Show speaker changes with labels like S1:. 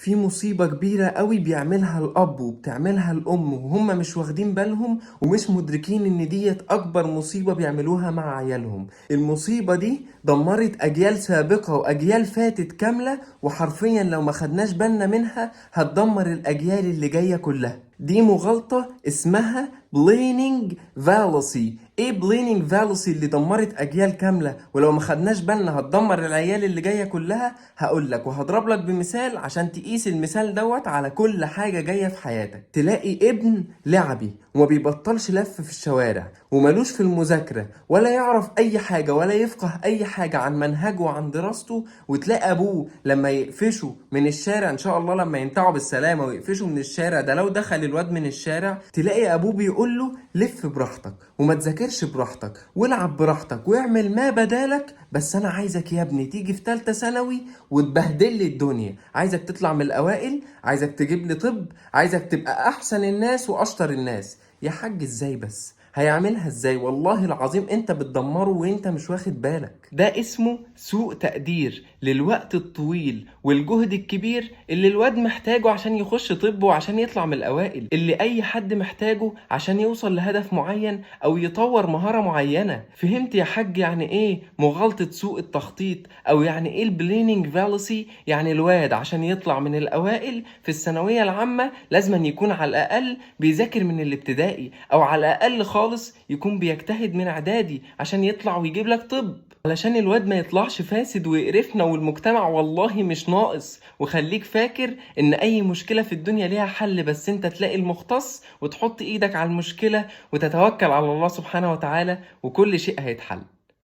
S1: في مصيبة كبيرة قوي بيعملها الأب وبتعملها الأم وهم مش واخدين بالهم ومش مدركين إن ديت أكبر مصيبة بيعملوها مع عيالهم. المصيبة دي دمرت أجيال سابقة وأجيال فاتت كاملة، وحرفيا لو ما خدناش بالنا منها هتدمر الأجيال اللي جاية كلها. دي مغالطة اسمها بليننج فالسي. ايه بليننج فالسي اللي دمرت اجيال كامله ولو ما خدناش بالنا هتدمر العيال اللي جايه كلها؟ هقول لك وهضرب لك بمثال عشان تقيس المثال دوت على كل حاجه جايه في حياتك. تلاقي ابن لعبي وما بيبطلش لف في الشوارع وملوش في المذاكره ولا يعرف اي حاجه ولا يفقه اي حاجه عن منهجه وعن دراسته، وتلاقي ابوه لما يقفشه من الشارع، ان شاء الله لما ينتعوا بالسلامه ويقفشه من الشارع ده لو دخل الواد من الشارع، تلاقي ابوه بيقول له لف براحتك وما تذاكرش براحتك والعب براحتك واعمل ما بدالك، بس انا عايزك يا ابني تيجي في ثالثه ثانوي وتبهدل لي الدنيا، عايزك تطلع من الاوائل، عايزك تجيب لي طب، عايزك تبقى احسن الناس واشطر الناس. يا حاج ازاي بس؟ هيعملها ازاي؟ والله العظيم انت بتدمره وانت مش واخد بالك. ده اسمه سوء تقدير للوقت الطويل والجهد الكبير اللي الواد محتاجه عشان يخش طب وعشان يطلع من الاوائل، اللي اي حد محتاجه عشان يوصل لهدف معين او يطور مهارة معينة. فهمت يا حاج يعني ايه مغالطة سوء التخطيط؟ او يعني ايه البليننج فالسي؟ يعني الواد عشان يطلع من الاوائل في الثانوية العامة لازم يكون على الاقل بيذاكر من الابتدائي، او على الاقل خالص يكون بيجتهد من اعدادي عشان يطلع ويجيب لك طب، علشان الواد ما يطلعش فاسد ويقرفنا والمجتمع والله مش ناقص. وخليك فاكر ان اي مشكلة في الدنيا ليها حل، بس انت تلاقي المختص وتحط ايدك على المشكلة وتتوكل على الله سبحانه وتعالى وكل شيء هيتحل.